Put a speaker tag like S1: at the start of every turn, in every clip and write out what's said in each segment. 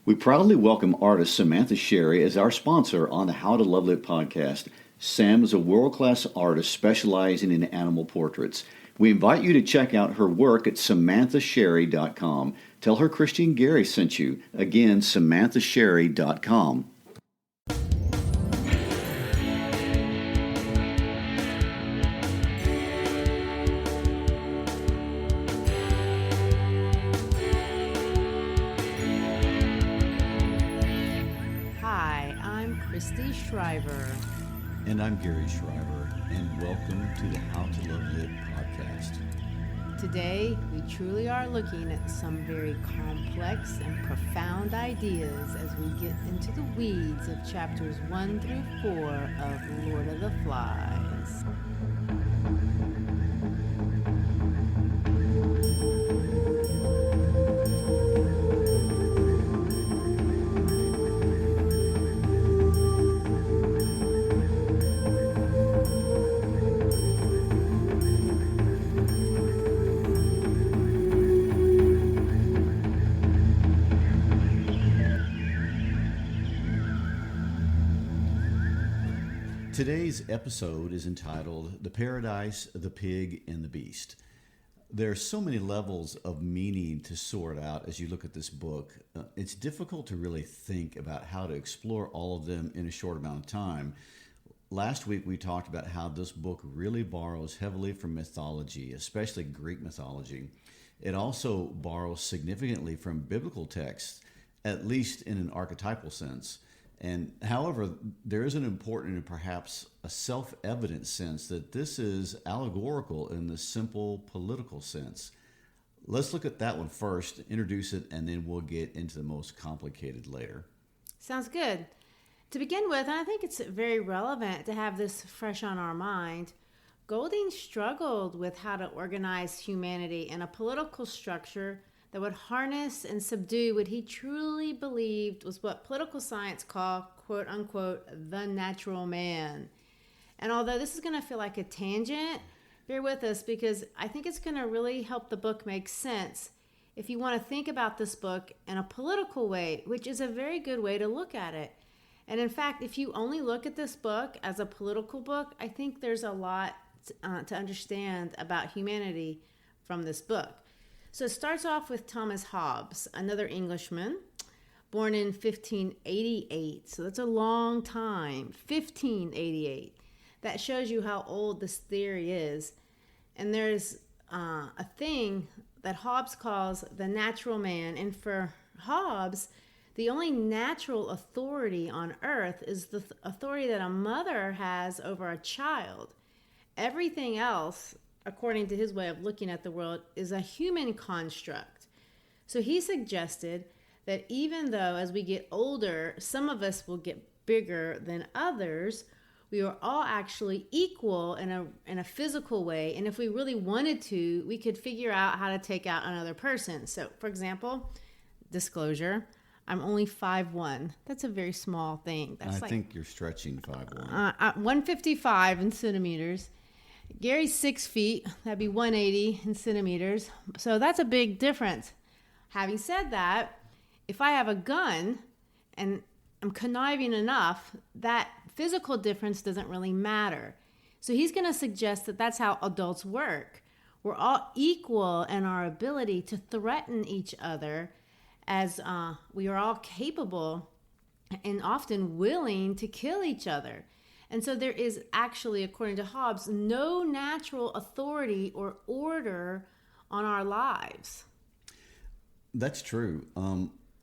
S1: We proudly welcome artist Samantha Sherry as our sponsor on the How to Love Lit podcast. Sam is a world-class artist specializing in animal portraits. We invite you to check out her work at samanthasherry.com. Tell her Christian Gary sent you. Again, samanthasherry.com.
S2: Christy Shriver.
S1: And I'm Gary Shriver, and welcome to the How to Love Lit podcast.
S2: Today, we truly are looking at some very complex and profound ideas as we get into the weeds of chapters 1 through 4 of Lord of the Flies.
S1: Today's episode is entitled The Paradise, the Pig, and the Beast. There are so many levels of meaning to sort out as you look at this book. It's difficult to really think about how to explore all of them in a short amount of time. Last week we talked about how this book really borrows heavily from mythology, especially Greek mythology. It also borrows significantly from biblical texts, at least in an archetypal sense. And however, there is an important and perhaps a self-evident sense that this is allegorical in the simple political sense. Let's look at that one first, introduce it, and then we'll get into the most complicated later.
S2: Sounds good. To begin with, and I think it's very relevant to have this fresh on our mind, Golding struggled with how to organize humanity in a political structure that would harness and subdue what he truly believed was what political science called, quote unquote, the natural man. And although this is going to feel like a tangent, bear with us because I think it's going to really help the book make sense if you want to think about this book in a political way, which is a very good way to look at it. And in fact, if you only look at this book as a political book, I think there's a lot to understand about humanity from this book. So it starts off with Thomas Hobbes, another Englishman, born in 1588. So that's a long time, 1588. That shows you how old this theory is. And there's a thing that Hobbes calls the natural man. And for Hobbes, the only natural authority on earth is the authority that a mother has over a child. Everything else, according to his way of looking at the world, is a human construct. So he suggested that even though as we get older, some of us will get bigger than others, we are all actually equal in a physical way. And if we really wanted to, we could figure out how to take out another person. So, for example, disclosure, I'm only 5'1". That's a very small thing.
S1: I think you're stretching 5'1".
S2: 155 in centimeters. Gary's 6 feet, that'd be 180 in centimeters. So that's a big difference. Having said that, if I have a gun and I'm conniving enough, that physical difference doesn't really matter. So he's going to suggest that that's how adults work. We're all equal in our ability to threaten each other as we are all capable and often willing to kill each other. And so there is actually, according to Hobbes, no natural authority or order on our lives.
S1: That's true.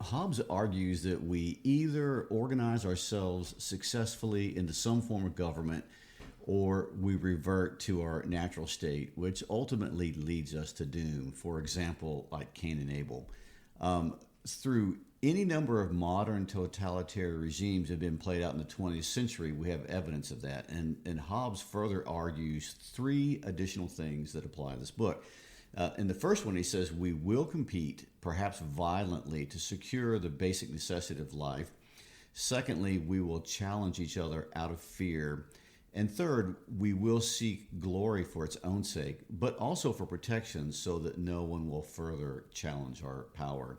S1: Hobbes argues that we either organize ourselves successfully into some form of government or we revert to our natural state, which ultimately leads us to doom. For example, like Cain and Abel. Through any number of modern totalitarian regimes have been played out in the 20th century. We have evidence of that. And Hobbes further argues three additional things that apply to this book. In the first one, he says, we will compete, perhaps violently, to secure the basic necessity of life. Secondly, we will challenge each other out of fear. And third, we will seek glory for its own sake, but also for protection so that no one will further challenge our power.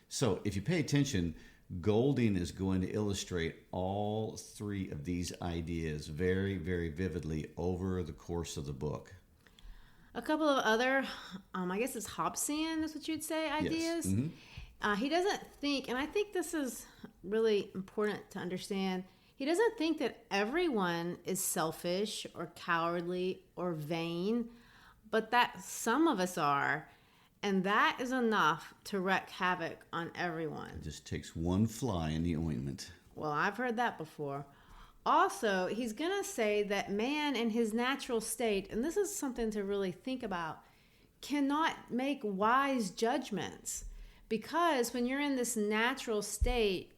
S1: So if you pay attention, Golding is going to illustrate all three of these ideas very, very vividly over the course of the book.
S2: A couple of other, I guess it's Hobbesian is what you'd say, ideas.
S1: Yes.
S2: He doesn't think, and I think this is really important to understand, he doesn't think that everyone is selfish or cowardly or vain, but that some of us are, and that is enough to wreak havoc on everyone.
S1: It just takes one fly in the ointment.
S2: Well, I've heard that before. Also, he's going to say that man in his natural state, and this is something to really think about, cannot make wise judgments. Because when you're in this natural state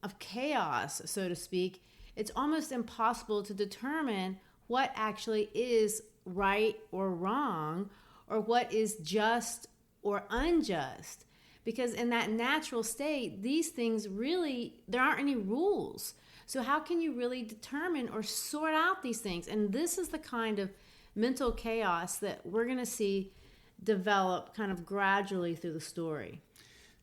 S2: of chaos, so to speak, it's almost impossible to determine what actually is right or wrong, or what is just or unjust. Because in that natural state, these things really, there aren't any rules. So how can you really determine or sort out these things? And this is the kind of mental chaos that we're going to see develop kind of gradually through the story.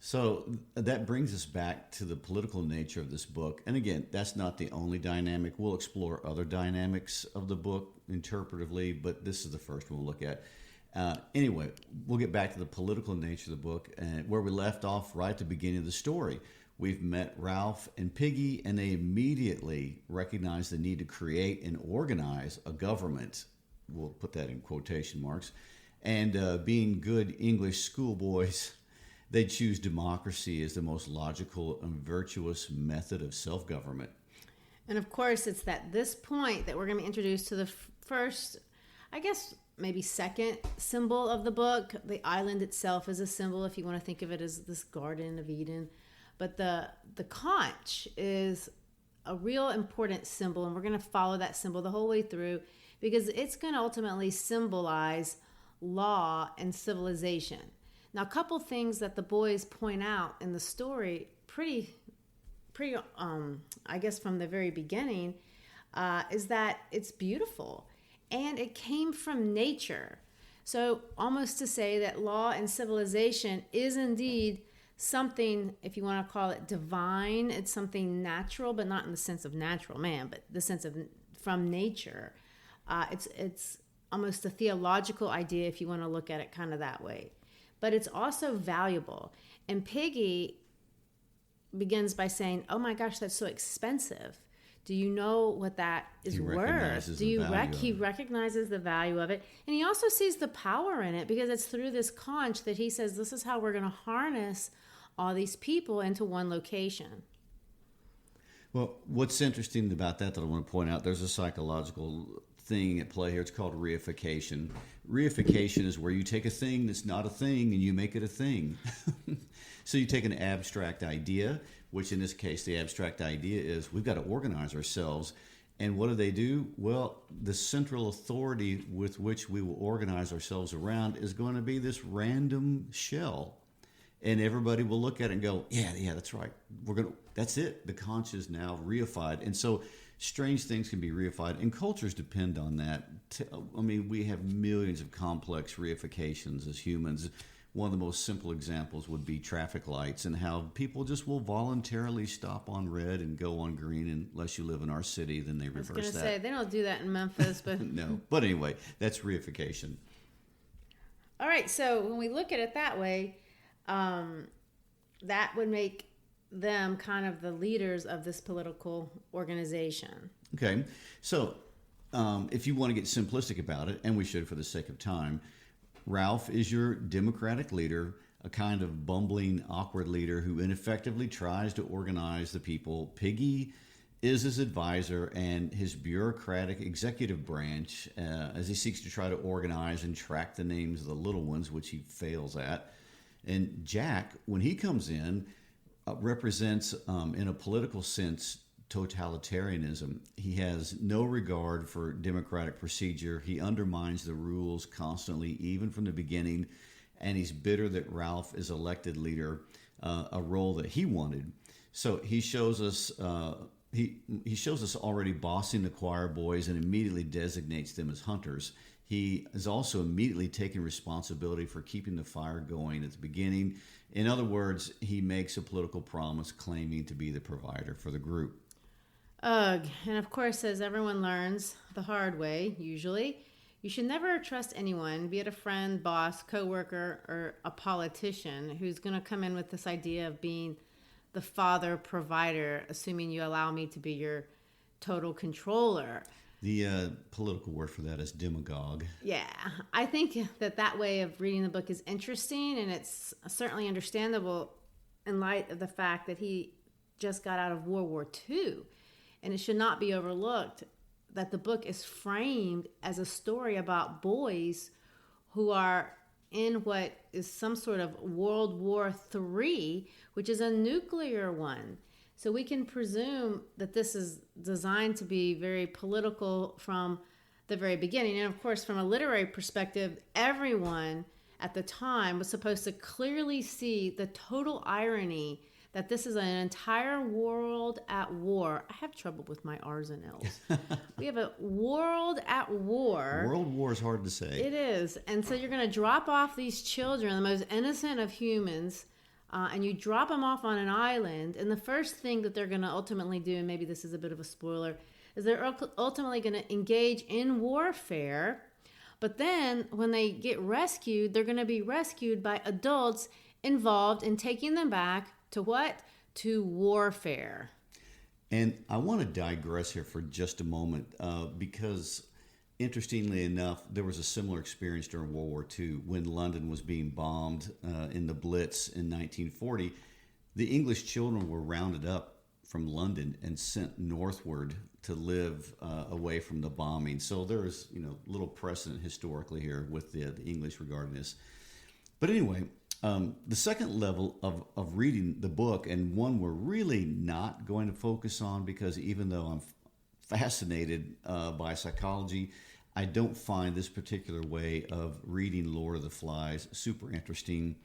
S1: So that brings us back to the political nature of this book. And again, that's not the only dynamic. We'll explore other dynamics of the book interpretively, but this is the first one we'll look at. Anyway, we'll get back to the political nature of the book and where we left off right at the beginning of the story. We've met Ralph and Piggy, and they immediately recognize the need to create and organize a government. We'll put that in quotation marks. And being good English schoolboys, they choose democracy as the most logical and virtuous method of self-government.
S2: And of course, it's at this point that we're going to be introduced to the first, I guess, maybe second symbol of the book. The island itself is a symbol, if you want to think of it as this Garden of Eden. But the conch is a real important symbol, and we're going to follow that symbol the whole way through because it's going to ultimately symbolize law and civilization. Now, a couple things that the boys point out in the story, pretty, I guess from the very beginning, is that it's beautiful and it came from nature. So almost to say that law and civilization is indeed something, if you want to call it divine, it's something natural, but not in the sense of natural man, but the sense of from nature. It's almost a theological idea if you want to look at it kind of that way. But it's also valuable. And Piggy begins by saying, oh my gosh, that's so expensive. Do you know what that is worth? He recognizes the value of it. And he also sees the power in it because it's through this conch that he says, this is how we're going to harness all these people into one location.
S1: Well, what's interesting about that I want to point out, there's a psychological thing at play here. It's called reification. Reification is where you take a thing that's not a thing and you make it a thing. So you take an abstract idea, which in this case, the abstract idea is we've got to organize ourselves. And what do? Well, the central authority with which we will organize ourselves around is going to be this random shell. And everybody will look at it and go, yeah, that's right. That's it. The conch is now reified. And so strange things can be reified, and cultures depend on that. I mean, we have millions of complex reifications as humans. One of the most simple examples would be traffic lights and how people just will voluntarily stop on red and go on green unless you live in our city, then they reverse that. I was going to say,
S2: they don't do that in Memphis. But
S1: No, but anyway, that's reification.
S2: All right, so when we look at it that way, that would make them kind of the leaders of this political organization.
S1: Okay, so if you want to get simplistic about it, and we should for the sake of time, Ralph is your democratic leader, a kind of bumbling, awkward leader who ineffectively tries to organize the people. Piggy is his advisor and his bureaucratic executive branch as he seeks to try to organize and track the names of the little ones, which he fails at. And Jack, when he comes in, represents, in a political sense, totalitarianism. He has no regard for democratic procedure. He undermines the rules constantly, even from the beginning, and he's bitter that Ralph is elected leader, a role that he wanted. So he shows us he shows us already bossing the choir boys and immediately designates them as hunters. He is also immediately taking responsibility for keeping the fire going at the beginning. In other words, he makes a political promise claiming to be the provider for the group.
S2: Ugh. And of course, as everyone learns the hard way, usually, you should never trust anyone, be it a friend, boss, coworker, or a politician, who's going to come in with this idea of being the father provider, assuming you allow me to be your total controller.
S1: The political word for that is demagogue.
S2: Yeah, I think that way of reading the book is interesting, and it's certainly understandable in light of the fact that he just got out of World War II. And it should not be overlooked that the book is framed as a story about boys who are in what is some sort of World War III, which is a nuclear one. So we can presume that this is designed to be very political from the very beginning. And of course, from a literary perspective, everyone at the time was supposed to clearly see the total irony that this is an entire world at war. I have trouble with my R's and L's. We have a world at war.
S1: World war is hard to say.
S2: It is. And so you're going to drop off these children, the most innocent of humans, and you drop them off on an island. And the first thing that they're going to ultimately do, and maybe this is a bit of a spoiler, is they're ultimately going to engage in warfare. But then when they get rescued, they're going to be rescued by adults involved in taking them back to what? To warfare.
S1: And I want to digress here for just a moment because, interestingly enough, there was a similar experience during World War II when London was being bombed in the Blitz in 1940. The English children were rounded up from London and sent northward to live away from the bombing. So there is, little precedent historically here with the English regarding this. But anyway, the second level of reading the book, and one we're really not going to focus on because even though I'm fascinated by psychology, I don't find this particular way of reading Lord of the Flies super interesting.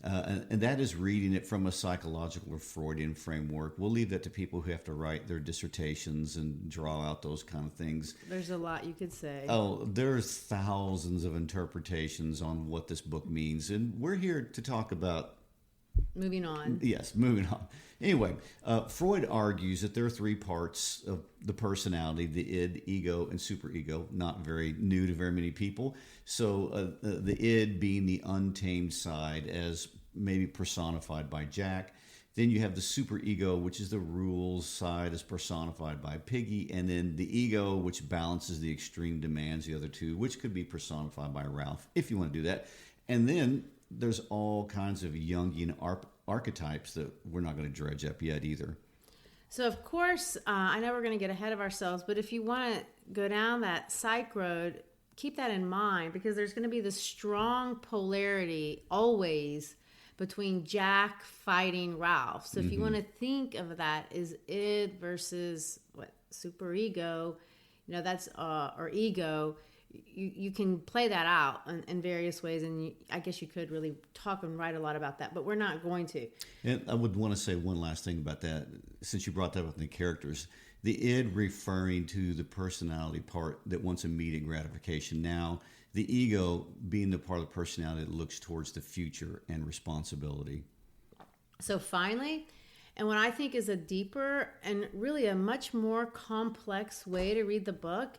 S1: And that is reading it from a psychological or Freudian framework. We'll leave that to people who have to write their dissertations and draw out those kind of things.
S2: There's a lot you could say.
S1: Oh, there's thousands of interpretations on what this book means. And we're here to talk about...
S2: Moving on.
S1: Yes, moving on. Anyway, Freud argues that there are three parts of the personality: the id, ego, and superego. Not very new to very many people. So the id being the untamed side, as maybe personified by Jack. Then you have the superego, which is the rules side, as personified by Piggy. And then the ego, which balances the extreme demands, the other two, which could be personified by Ralph, if you want to do that. And then there's all kinds of Jungian archetypes that we're not going to dredge up yet either.
S2: So, of course, I know we're going to get ahead of ourselves, but if you want to go down that psych road, keep that in mind because there's going to be this strong polarity always between Jack fighting Ralph. So if you want to think of that as id versus superego, that's or ego. You can play that out in various ways, and I guess you could really talk and write a lot about that, but we're not going to.
S1: And I would want to say one last thing about that, since you brought that up in the characters. The id referring to the personality part that wants immediate gratification now, the ego being the part of the personality that looks towards the future and responsibility.
S2: So finally, and what I think is a deeper and really a much more complex way to read the book,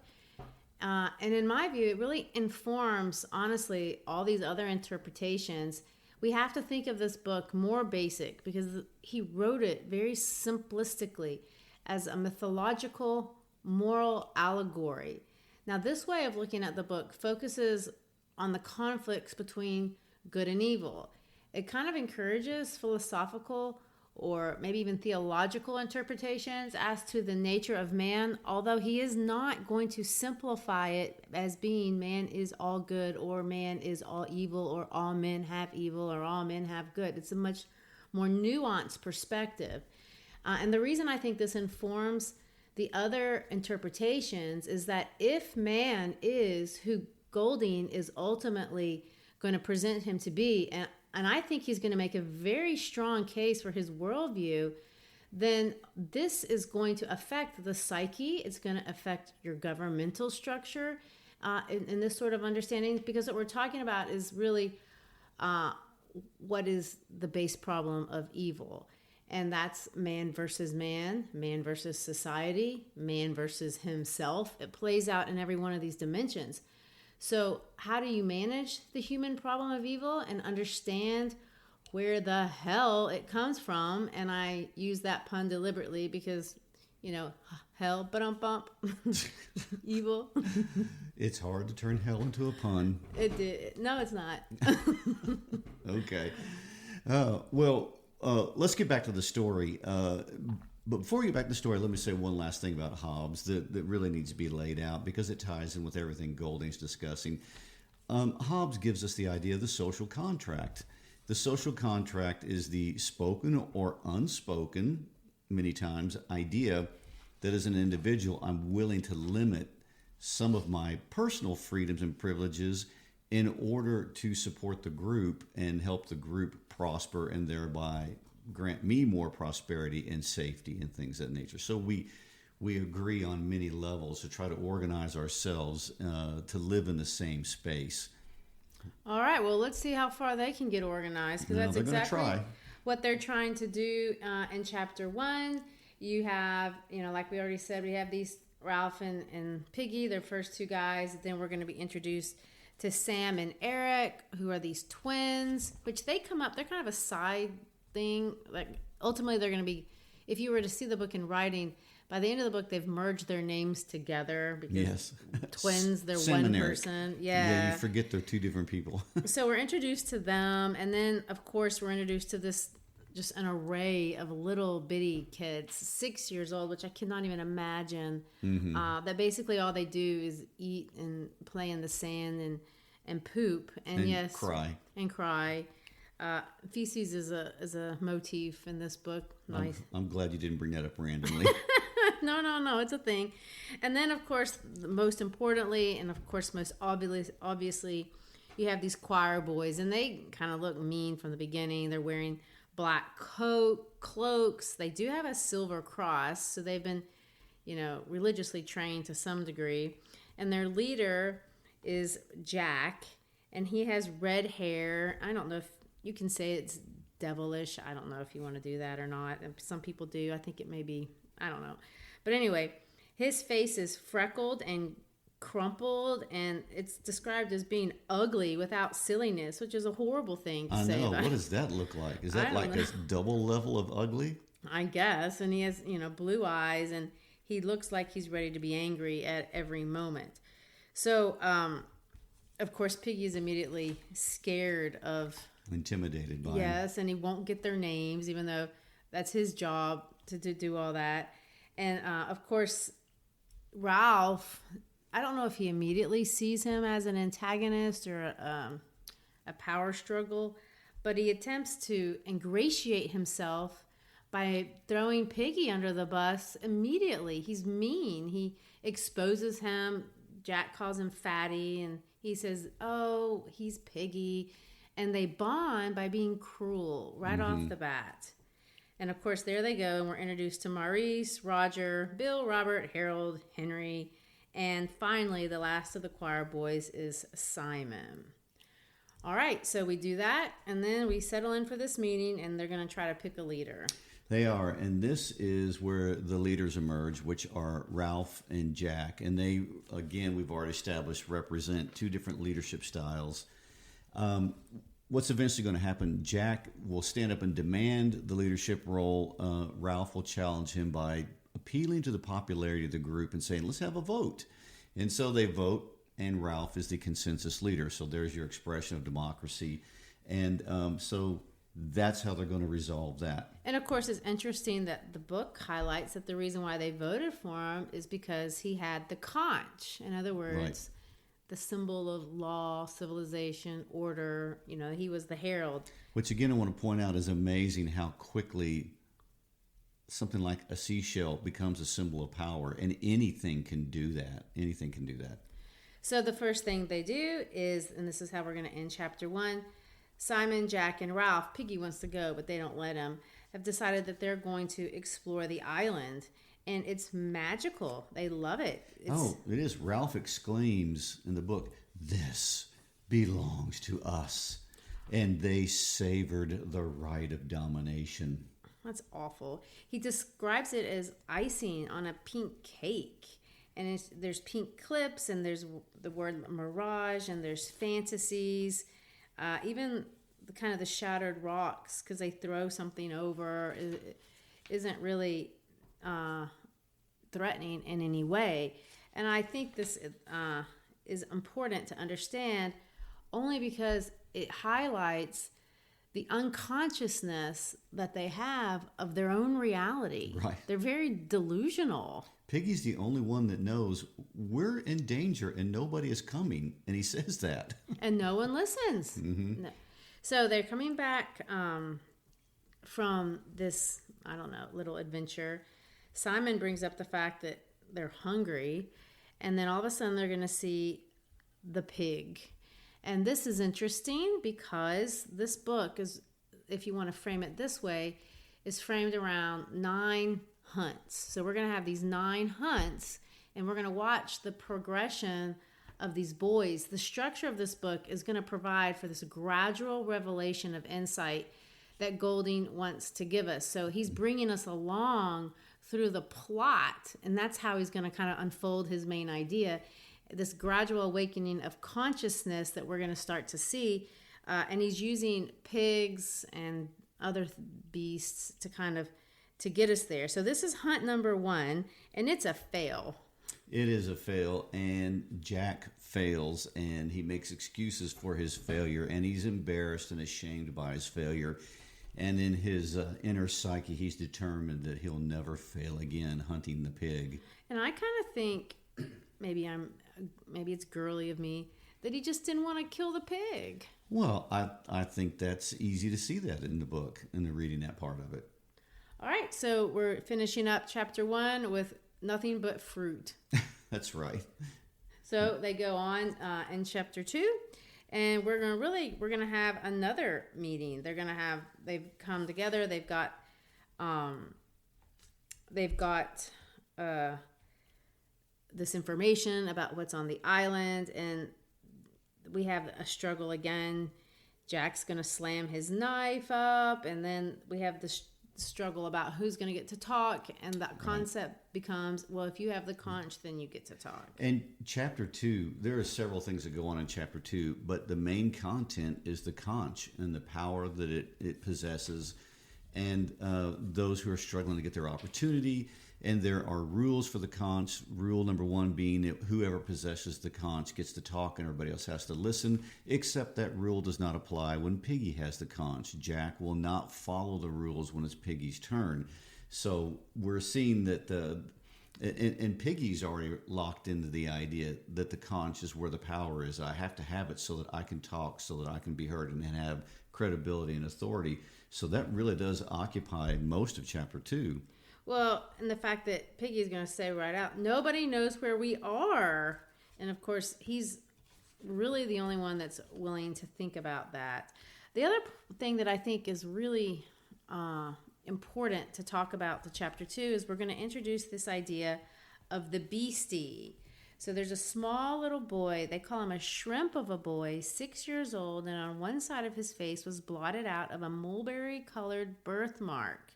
S2: and in my view, it really informs, honestly, all these other interpretations. We have to think of this book more basic because he wrote it very simplistically as a mythological moral allegory. Now, this way of looking at the book focuses on the conflicts between good and evil. It kind of encourages philosophical or maybe even theological interpretations as to the nature of man, although he is not going to simplify it as being man is all good or man is all evil or all men have evil or all men have good. It's a much more nuanced perspective. And the reason I think this informs the other interpretations is that if man is who Golding is ultimately going to present him to be, and I think he's going to make a very strong case for his worldview, then this is going to affect the psyche. It's going to affect your governmental structure. in this sort of understanding, because what we're talking about is really what is the base problem of evil. And that's man versus man versus society, man versus himself. It plays out in every one of these dimensions. So how do you manage the human problem of evil and understand where the hell it comes from? And I use that pun deliberately because, hell, bump, evil.
S1: It's hard to turn hell into a pun.
S2: It did. No, it's not.
S1: Okay. Let's get back to the story. But before we get back to the story, let me say one last thing about Hobbes that really needs to be laid out because it ties in with everything Golding's discussing. Hobbes gives us the idea of the social contract. The social contract is the spoken or unspoken, many times, idea that as an individual, I'm willing to limit some of my personal freedoms and privileges in order to support the group and help the group prosper and thereby grant me more prosperity and safety and things of that nature. So we agree on many levels to try to organize ourselves to live in the same space.
S2: All right. Well, let's see how far they can get organized, because that's exactly what they're trying to do in chapter 1. You have, like we already said, we have these Ralph and Piggy, their first two guys. Then we're going to be introduced to Sam and Eric, who are these twins, which they come up, they're kind of a side thing. Like, ultimately, they're going to be, if you were to see the book in writing, by the end of the book, they've merged their names together because twins, they're
S1: Sam
S2: one
S1: and
S2: person.
S1: Eric.
S2: Yeah,
S1: you forget they're two different people.
S2: So we're introduced to them, and then, of course, we're introduced to this, just an array of little bitty kids, 6 years old, which I cannot even imagine, that basically all they do is eat and play in the sand and poop and yes,
S1: cry.
S2: Feces is a motif in this book. Nice.
S1: I'm glad you didn't bring that up randomly.
S2: No, it's a thing. And then, of course, most importantly, and of course most obviously, you have these choir boys, and they kind of look mean from the beginning. They're wearing black cloaks. They do have a silver cross, so they've been, religiously trained to some degree. And their leader is Jack, and he has red hair. I don't know if you can say it's devilish. I don't know if you want to do that or not. Some people do. I think it may be. I don't know. But anyway, his face is freckled and crumpled, and it's described as being ugly without silliness, which is a horrible thing to say.
S1: What does that look like? Is that like this double level of ugly?
S2: I guess. And he has, blue eyes, and he looks like he's ready to be angry at every moment. So, of course, Piggy is immediately scared of...
S1: Intimidated by
S2: Yes, and he won't get their names, even though that's his job to do all that. And, of course, Ralph... I don't know if he immediately sees him as an antagonist or a power struggle, but he attempts to ingratiate himself by throwing Piggy under the bus immediately. He's mean. He exposes him. Jack calls him Fatty, and he says, oh, he's Piggy. And they bond by being cruel right off the bat. And, of course, there they go, and we're introduced to Maurice, Roger, Bill, Robert, Harold, Henry, and finally, the last of the choir boys is Simon. All right, so we do that, and then we settle in for this meeting, and they're going to try to pick a leader.
S1: They are, and this is where the leaders emerge, which are Ralph and Jack. And they, again, we've already established, represent two different leadership styles. What's eventually going to happen, Jack will stand up and demand the leadership role. Ralph will challenge him by appealing to the popularity of the group and saying, let's have a vote. And so they vote, and Ralph is the consensus leader. So there's your expression of democracy. And so that's how they're going to resolve that.
S2: And of course, it's interesting that the book highlights that the reason why they voted for him is because he had the conch. In other words, the symbol of law, civilization, order. He was the herald.
S1: Which, again, I want to point out is amazing how quickly something like a seashell becomes a symbol of power, and anything can do that. Anything can do that.
S2: So the first thing they do is, and this is how we're going to end chapter 1, Simon, Jack, and Ralph. Piggy wants to go, but they don't let him. have decided that they're going to explore the island. And it's magical. They love it.
S1: It is. Ralph exclaims in the book, "This belongs to us." And they savored the right of domination.
S2: That's awful. He describes it as icing on a pink cake. And there's pink clips, and there's the word mirage, and there's fantasies. Even the shattered rocks, because they throw something over, isn't really threatening in any way. And I think this is important to understand only because it highlights the unconsciousness that they have of their own reality.
S1: Right.
S2: They're very delusional.
S1: Piggy's the only one that knows we're in danger and nobody is coming, and he says that.
S2: And no one listens.
S1: Mm-hmm.
S2: No. So they're coming back from this, little adventure. Simon brings up the fact that they're hungry, and then all of a sudden they're going to see the pig. And this is interesting because this book is, if you want to frame it this way, is framed around 9 hunts. So we're going to have these 9 hunts, and we're going to watch the progression of these boys. The structure of this book is going to provide for this gradual revelation of insight that Golding wants to give us. So he's bringing us along through the plot, and that's how he's going to kind of unfold his main idea, this gradual awakening of consciousness that we're going to start to see. And he's using pigs and other beasts to get us there. So this is hunt number 1, and it's a fail.
S1: It is a fail, and Jack fails, and he makes excuses for his failure, and he's embarrassed and ashamed by his failure. And in his inner psyche, he's determined that he'll never fail again hunting the pig.
S2: And I kind of think maybe it's girly of me that he just didn't want to kill the pig.
S1: Well, I think that's easy to see that in the book, in the reading that part of it.
S2: All right, so we're finishing up chapter 1 with nothing but fruit.
S1: That's right.
S2: So they go on in chapter 2, and we're gonna have another meeting. They've come together. They've got this information about what's on the island, and we have a struggle again. Jack's gonna slam his knife up, and then we have the struggle about who's going to get to talk, and that concept becomes, well, if you have the conch, then you get to talk.
S1: And chapter 2, there are several things that go on in chapter 2, but the main content is the conch and the power that it possesses, and those who are struggling to get their opportunity. And there are rules for the conch. Rule number 1 being that whoever possesses the conch gets to talk and everybody else has to listen, except that rule does not apply when Piggy has the conch. Jack will not follow the rules when it's Piggy's turn. So we're seeing that and Piggy's already locked into the idea that the conch is where the power is. I have to have it so that I can talk, so that I can be heard and have credibility and authority. So that really does occupy most of chapter 2.
S2: Well, and the fact that Piggy's going to say right out, nobody knows where we are. And of course, he's really the only one that's willing to think about that. The other thing that I think is really important to talk about to chapter 2 is we're going to introduce this idea of the beastie. So there's a small little boy, they call him a shrimp of a boy, 6 years old, and on one side of his face was blotted out of a mulberry-colored birthmark.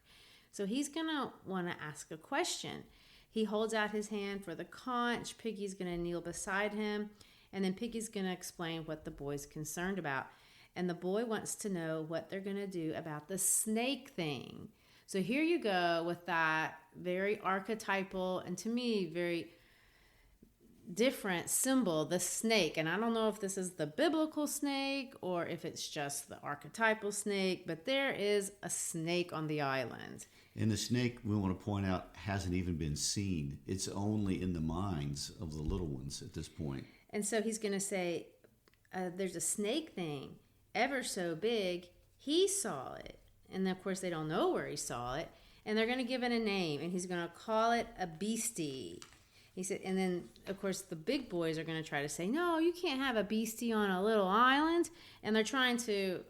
S2: So he's going to want to ask a question. He holds out his hand for the conch. Piggy's going to kneel beside him. And then Piggy's going to explain what the boy's concerned about. And the boy wants to know what they're going to do about the snake thing. So here you go with that very archetypal and to me very different symbol, the snake. And I don't know if this is the biblical snake or if it's just the archetypal snake, but there is a snake on the island.
S1: And the snake, we want to point out, hasn't even been seen. It's only in the minds of the little ones at this point.
S2: And so he's going to say, there's a snake thing, ever so big. He saw it. And of course, they don't know where he saw it. And they're going to give it a name. And he's going to call it a beastie. He said, and then, of course, the big boys are going to try to say, no, you can't have a beastie on a little island. And they're trying to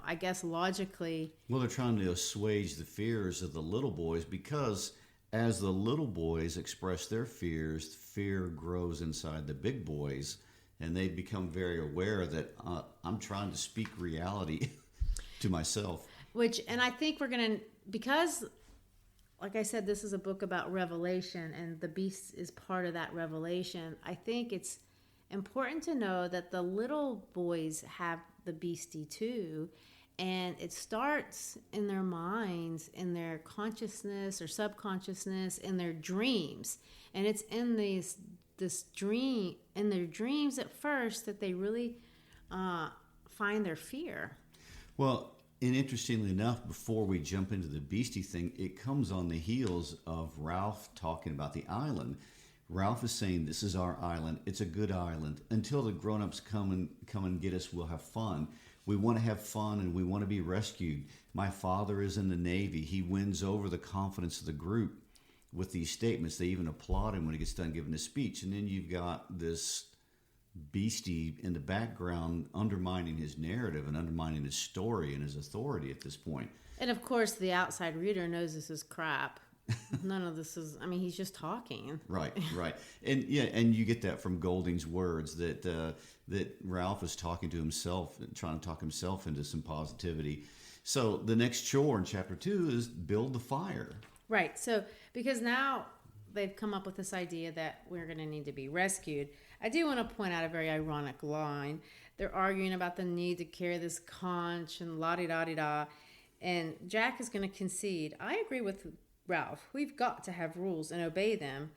S2: I guess logically.
S1: Well, they're trying to assuage the fears of the little boys because as the little boys express their fears, fear grows inside the big boys, and they become very aware that I'm trying to speak reality to myself.
S2: And I think we're going to, because, like I said, this is a book about revelation, and the beast is part of that revelation. I think it's important to know that the little boys have the beastie too, and it starts in their minds, in their consciousness or subconsciousness, in their dreams, and it's in this dream, in their dreams at first, that they really find their fear.
S1: Well, and interestingly enough, before we jump into the beastie thing, it comes on the heels of Ralph talking about the island. Ralph is saying, this is our island. It's a good island. Until the grown-ups come and get us, we'll have fun. We want to have fun and we want to be rescued. My father is in the Navy. He wins over the confidence of the group with these statements. They even applaud him when he gets done giving his speech. And then you've got this beastie in the background undermining his narrative and undermining his story and his authority at this point.
S2: And of course, the outside reader knows this is crap. None of this is, he's just talking.
S1: Right. And and you get that from Golding's words that Ralph is talking to himself, trying to talk himself into some positivity. So the next chore in chapter 2 is build the fire.
S2: Right. So, because now they've come up with this idea that we're going to need to be rescued. I do want to point out a very ironic line. They're arguing about the need to carry this conch and la-di-da-di-da. And Jack is going to concede, I agree with Ralph. We've got to have rules and obey them.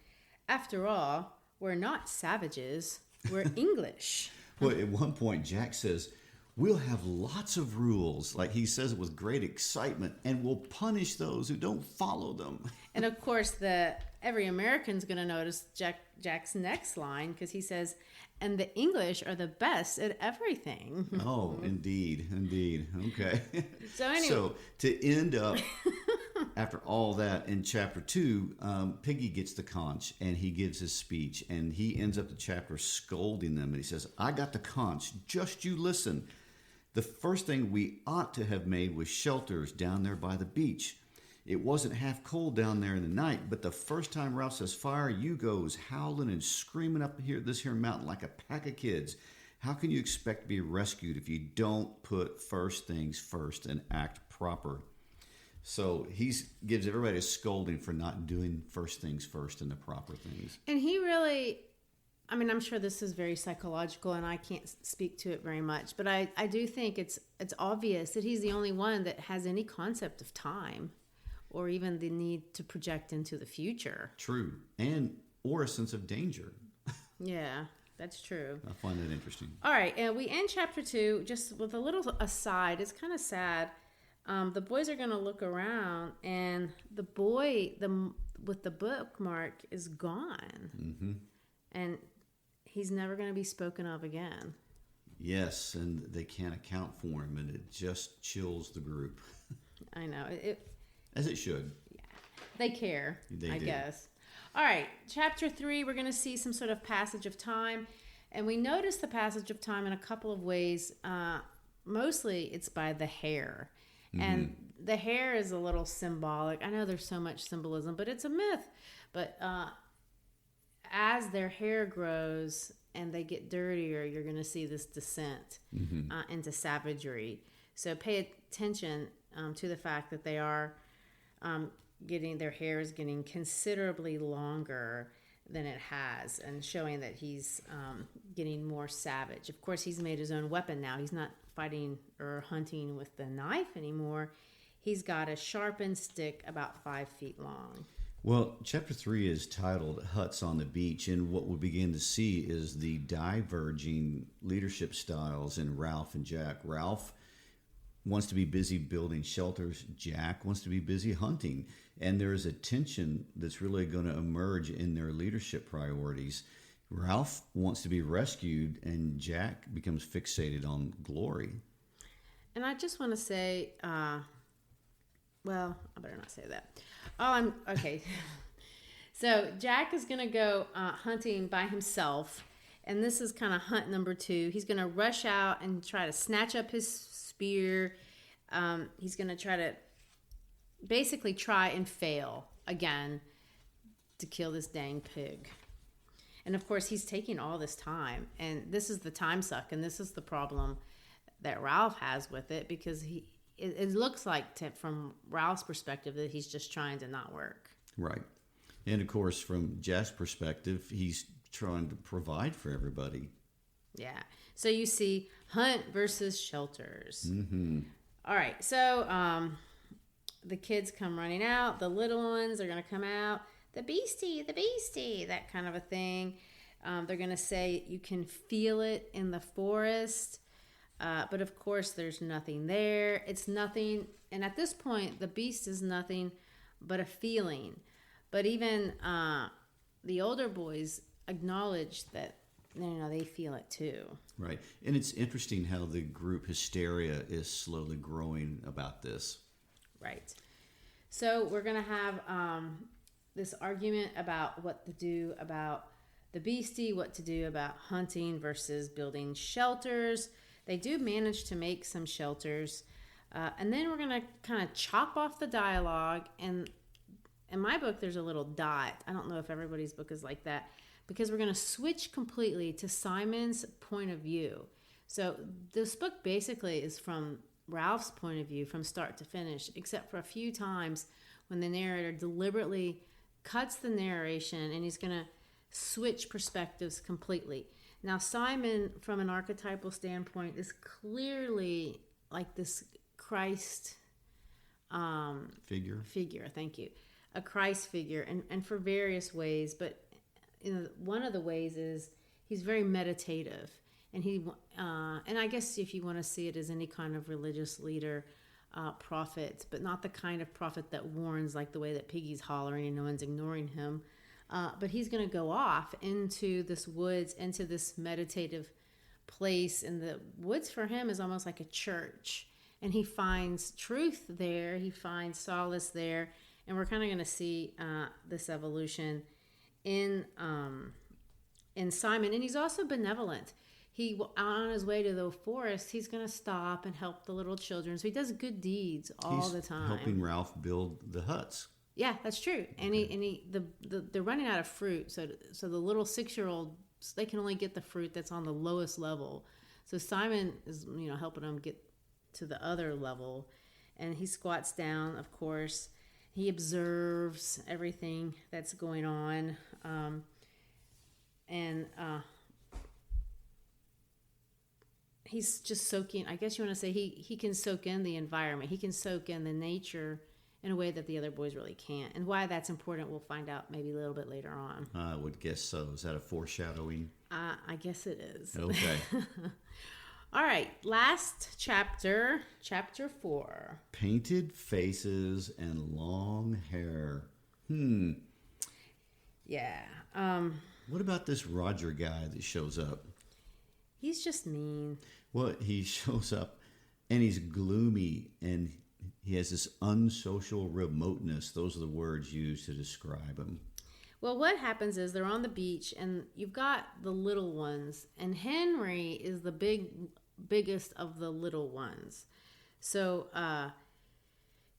S2: After all, we're not savages. We're English.
S1: Well, at one point, Jack says, we'll have lots of rules. Like he says it with great excitement, and we'll punish those who don't follow them.
S2: And of course, every American's going to notice Jack's next line, because he says, and the English are the best at everything.
S1: Oh, indeed. Okay.
S2: So anyway.
S1: So to end up, after all that, in chapter 2, Piggy gets the conch and he gives his speech, and he ends up the chapter scolding them. And he says, I got the conch, just you listen. The first thing we ought to have made was shelters down there by the beach. It wasn't half cold down there in the night, but the first time Ralph says fire, you goes howling and screaming up this here mountain like a pack of kids. How can you expect to be rescued if you don't put first things first and act proper? So he gives everybody a scolding for not doing first things first and the proper things.
S2: And he really, I'm sure this is very psychological and I can't speak to it very much, but I do think it's obvious that he's the only one that has any concept of time or even the need to project into the future.
S1: True. Or a sense of danger.
S2: Yeah, that's true.
S1: I find that interesting.
S2: All right, and we end chapter 2 just with a little aside. It's kind of sad. The boys are going to look around, and the boy with the bookmark is gone. Mm-hmm. And he's never going to be spoken of again. Yes, and they can't account for him, and it just chills the group. I know. As it should. Yeah. They care, I guess. All right, chapter 3, we're going to see some sort of passage of time. And we notice the passage of time in a couple of ways. Mostly it's by the hair. Mm-hmm. And the hair is a little symbolic. I know there's so much symbolism, but it's a myth. But as their hair grows and they get dirtier, you're going to see this descent into savagery. So pay attention to the fact that they are their hair is getting considerably longer than it has, and showing that he's getting more savage. Of course, he's made his own weapon now. He's not fighting or hunting with the knife anymore. He's got a sharpened stick about 5 feet long. Well, chapter 3 is titled Huts on the Beach, and what we begin to see is the diverging leadership styles in Ralph and Jack. Ralph wants to be busy building shelters. Jack wants to be busy hunting. And there is a tension that's really going to emerge in their leadership priorities. Ralph wants to be rescued, and Jack becomes fixated on glory. And I just want to say, well, I better not say that. Okay. So Jack is going to go hunting by himself. And this is kind of hunt number 2. He's going to rush out and try to snatch up his spear. He's going to try and fail again to kill this dang pig. And of course, he's taking all this time, and this is the time suck, and this is the problem that Ralph has with it, because it looks like from Ralph's perspective that he's just trying to not work.
S1: Right. And of course, from Jack's perspective, he's trying to provide for everybody.
S2: Yeah. So you see hunt versus shelters.
S1: Mm-hmm.
S2: All right. So the kids come running out. The little ones are going to come out. The beastie, that kind of a thing. They're going to say you can feel it in the forest. But of course, there's nothing there. It's nothing. And at this point, the beast is nothing but a feeling. But even the older boys acknowledge that, they feel it too.
S1: Right. And it's interesting how the group hysteria is slowly growing about this.
S2: Right. So we're going to have this argument about what to do about the beastie, what to do about hunting versus building shelters. They do manage to make some shelters. And then we're going to kind of chop off the dialogue. And in my book, there's a little dot. I don't know if everybody's book is like that, because we're going to switch completely to Simon's point of view. So this book basically is from Ralph's point of view from start to finish, except for a few times when the narrator deliberately cuts the narration and he's going to switch perspectives completely. Now, Simon, from an archetypal standpoint, is clearly like this Christ figure. Thank you. A Christ figure, and for various ways. But one of the ways is he's very meditative, and and I guess if you want to see it as any kind of religious leader, prophet, but not the kind of prophet that warns like the way that Piggy's hollering and no one's ignoring him. But he's going to go off into this woods, into this meditative place. And the woods for him is almost like a church. And he finds truth there. He finds solace there. And we're kind of going to see this evolution in Simon. And he's also benevolent. On his way to the forest, he's going to stop and help the little children. So he does good deeds all the time.
S1: Helping Ralph build the huts.
S2: Yeah, that's true. And they're running out of fruit. So the little 6-year-old, they can only get the fruit that's on the lowest level. So Simon is, helping them get to the other level. And he squats down, of course. He observes everything that's going on. He's just soaking, I guess you want to say he can soak in the environment. He can soak in the nature in a way that the other boys really can't. And why that's important, we'll find out maybe a little bit later on.
S1: I would guess so. Is that a foreshadowing?
S2: I guess it is.
S1: Okay.
S2: All right, last chapter, chapter 4.
S1: Painted faces and long hair.
S2: Yeah.
S1: What about this Roger guy that shows up?
S2: He's just mean.
S1: Well, he shows up and he's gloomy and he has this unsocial remoteness. Those are the words used to describe him.
S2: Well, what happens is they're on the beach and you've got the little ones, and Henry is the biggest of the little ones. So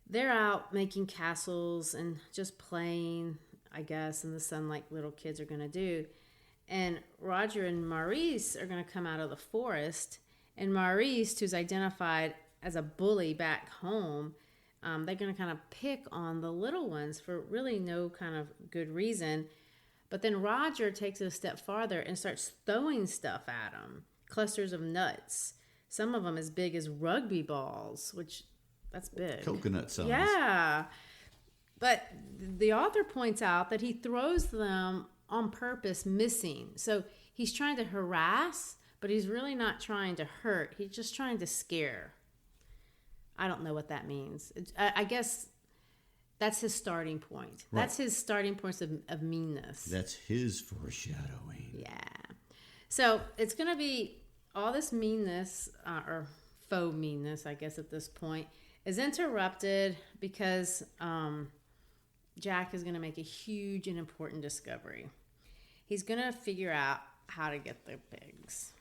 S2: they're out making castles and just playing, I guess, in the sun like little kids are going to do. And Roger and Maurice are going to come out of the forest. And Maurice, who's identified as a bully back home, they're going to kind of pick on the little ones for really no kind of good reason. But then Roger takes it a step farther and starts throwing stuff at them. Clusters of nuts. Some of them as big as rugby balls, which that's big.
S1: Coconut size.
S2: Yeah. But the author points out that he throws them on purpose, missing. So he's trying to harass, but he's really not trying to hurt. He's just trying to scare. I don't know what that means. I guess that's his starting point. Right. That's his starting point of meanness.
S1: That's his foreshadowing.
S2: Yeah. So it's going to be all this meanness, or faux meanness, I guess at this point, is interrupted because Jack is going to make a huge and important discovery. He's going to figure out how to get the pigs.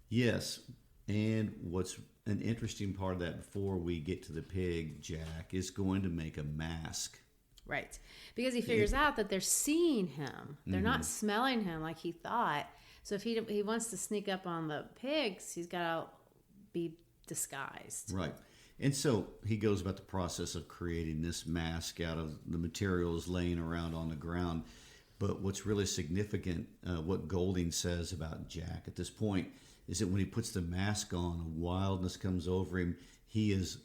S1: Yes. And what's an interesting part of that before we get to the pig, Jack is going to make a mask.
S2: Right. Because he figures out that they're seeing him. They're not smelling him like he thought. So if he wants to sneak up on the pigs, he's got to be disguised.
S1: Right. And so he goes about the process of creating this mask out of the materials laying around on the ground. But what's really significant, what Golding says about Jack at this point, is that when he puts the mask on, a wildness comes over him. He is,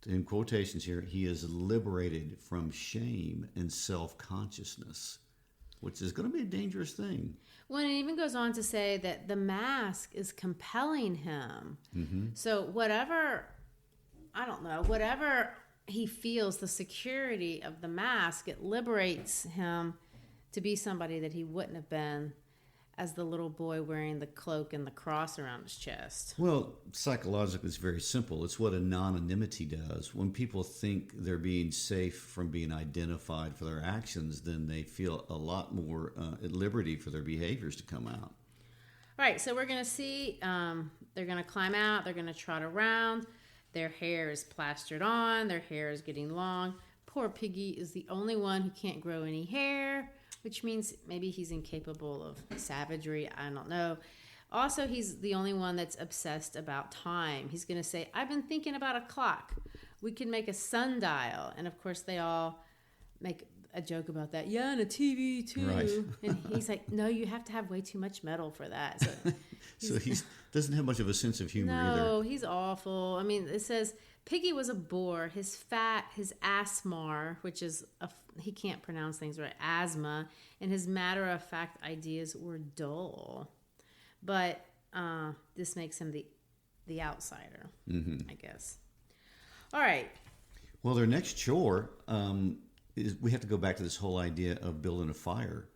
S1: in quotations here, he is liberated from shame and self-consciousness, which is going to be a dangerous thing.
S2: Well, it even goes on to say that the mask is compelling him. So whatever he feels, the security of the mask, it liberates him to be somebody that he wouldn't have been as the little boy wearing the cloak and the cross around his chest.
S1: Well, psychologically, it's very simple. It's what anonymity does. When people think they're being safe from being identified for their actions, then they feel a lot more at liberty for their behaviors to come out.
S2: All right, so we're going to see they're going to climb out. They're going to trot around. Their hair is plastered on. Their hair is getting long. Poor Piggy is the only one who can't grow any hair, which means maybe he's incapable of savagery. I don't know. Also, he's the only one that's obsessed about time. He's going to say, I've been thinking about a clock. We can make a sundial. And, of course, they all make a joke about that. Yeah, and a TV, too.
S1: Right.
S2: And he's like, no, you have to have way too much metal for that.
S1: So he doesn't have much of a sense of humor either.
S2: No, he's awful. I mean, it says Piggy was a bore. His asthma, which is he can't pronounce things right, asthma, and his matter-of-fact ideas were dull. But this makes him the outsider, I guess. All right.
S1: Well, their next chore is we have to go back to this whole idea of building a fire.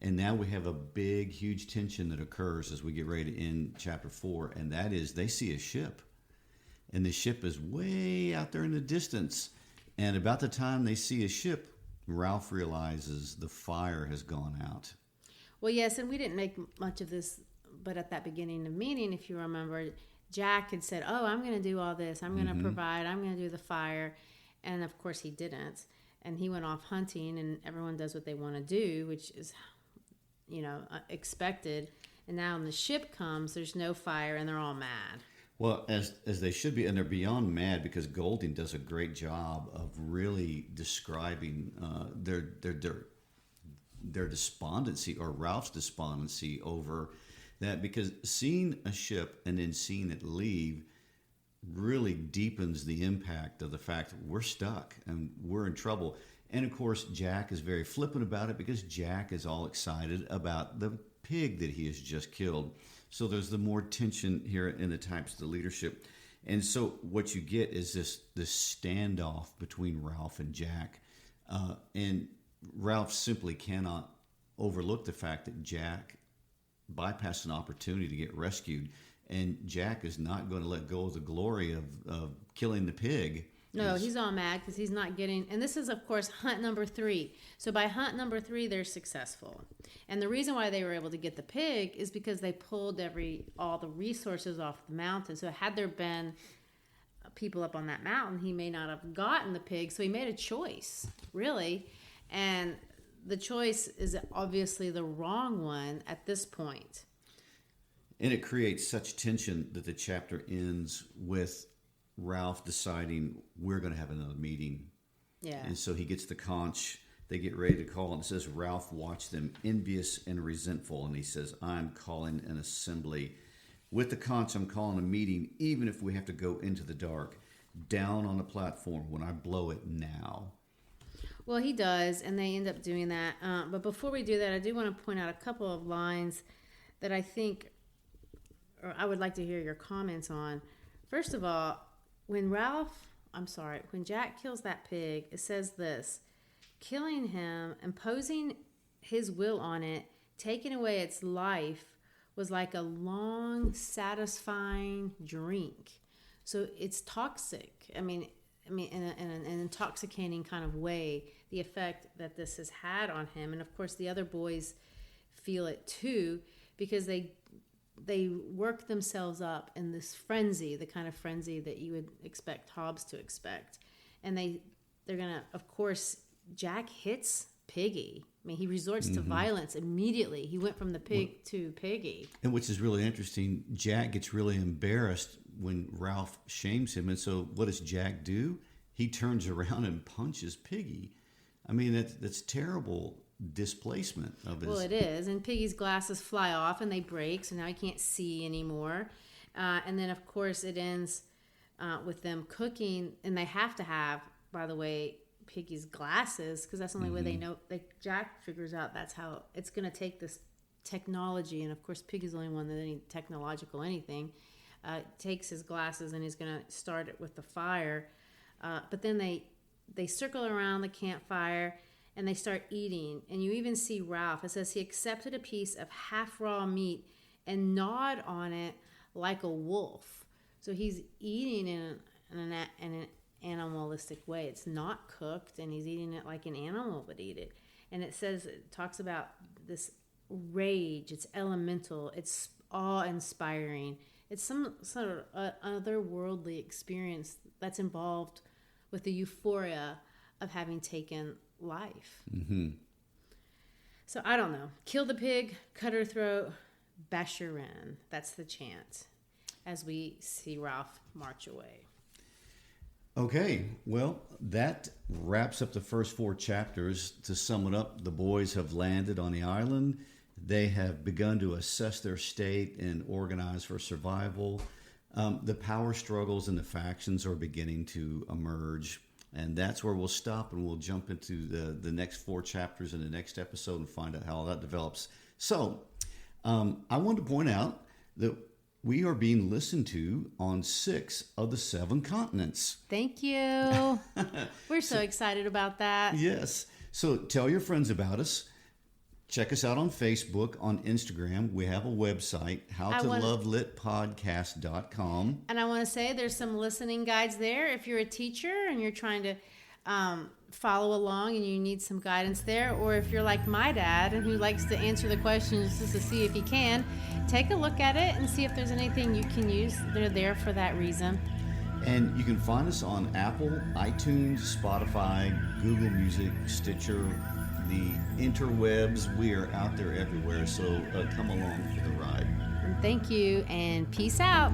S1: And now we have a big, huge tension that occurs as we get ready to end chapter 4, and that is they see a ship. And the ship is way out there in the distance. And about the time they see a ship, Ralph realizes the fire has gone out.
S2: Well, yes, and we didn't make much of this, but at that beginning of the meeting, if you remember, Jack had said, oh, I'm going to do all this. I'm going to provide. I'm going to do the fire. And, of course, he didn't. And he went off hunting, and everyone does what they want to do, which is, expected. And now when the ship comes, there's no fire, and they're all mad.
S1: Well, as they should be, and they're beyond mad because Golding does a great job of really describing their despondency, or Ralph's despondency over that, because seeing a ship and then seeing it leave really deepens the impact of the fact that we're stuck and we're in trouble. And of course, Jack is very flippant about it because Jack is all excited about the pig that he has just killed. So there's the more tension here in the types of the leadership. And so what you get is this standoff between Ralph and Jack. And Ralph simply cannot overlook the fact that Jack bypassed an opportunity to get rescued. And Jack is not going to let go of the glory of killing the pig.
S2: No, he's all mad because he's not getting... And this is, of course, hunt number 3. So by hunt number 3, they're successful. And the reason why they were able to get the pig is because they pulled all the resources off the mountain. So had there been people up on that mountain, he may not have gotten the pig. So he made a choice, really. And the choice is obviously the wrong one at this point.
S1: And it creates such tension that the chapter ends with Ralph deciding we're going to have another meeting.
S2: Yeah.
S1: And so he gets the conch. They get ready to call, and it says Ralph watched them envious and resentful. And he says, I'm calling an assembly. With the conch, I'm calling a meeting, even if we have to go into the dark, down on the platform when I blow it now.
S2: Well, he does, and they end up doing that. But before we do that, I do want to point out a couple of lines that I think, or I would like to hear your comments on. First of all, when Jack kills that pig, it says this: killing him, imposing his will on it, taking away its life, was like a long, satisfying drink. So it's toxic. I mean, in an intoxicating kind of way, the effect that this has had on him. And of course, the other boys feel it too, because they they work themselves up in this frenzy, the kind of frenzy that you would expect Hobbs to expect. And they're gonna, of course, Jack hits Piggy. I mean, he resorts to violence immediately. He went from the pig to Piggy.
S1: And which is really interesting, Jack gets really embarrassed when Ralph shames him. And so what does Jack do? He turns around and punches Piggy. I mean, that's terrible displacement of his...
S2: Well, it is. And Piggy's glasses fly off and they break, so now he can't see anymore. And then, of course, it ends with them cooking. And they have to have, by the way, Piggy's glasses, because that's the only way they know. Jack figures out that's how it's going to take this technology. And, of course, Piggy's the only one that any technological anything. Takes his glasses and he's going to start it with the fire. But then they circle around the campfire and they start eating. And you even see Ralph. It says he accepted a piece of half raw meat and gnawed on it like a wolf. So he's eating in an animalistic way. It's not cooked, and he's eating it like an animal would eat it. And it talks about this rage. It's elemental. It's awe-inspiring. It's some sort of otherworldly experience that's involved with the euphoria of having taken life. So I don't know. Kill the pig, cut her throat, bash her in. That's the chant as we see Ralph march away.
S1: Okay, well, that wraps up the first 4 chapters. To sum it up, the boys have landed on the island. They have begun to assess their state and organize for survival. The power struggles and the factions are beginning to emerge. And that's where we'll stop, and we'll jump into the next 4 chapters in the next episode and find out how that develops. So I want to point out that we are being listened to on 6 of the 7 continents.
S2: Thank you. We're so excited about that.
S1: Yes. So tell your friends about us. Check us out on Facebook, on Instagram. We have a website, howtolovelitpodcast.com.
S2: And I want to say there's some listening guides there. If you're a teacher and you're trying to follow along and you need some guidance there, or if you're like my dad and who likes to answer the questions just to see if he can, take a look at it and see if there's anything you can use. They're there for that reason.
S1: And you can find us on Apple, iTunes, Spotify, Google Music, Stitcher, the interwebs. We are out there everywhere, so come along for the ride.
S2: And thank you, and peace out.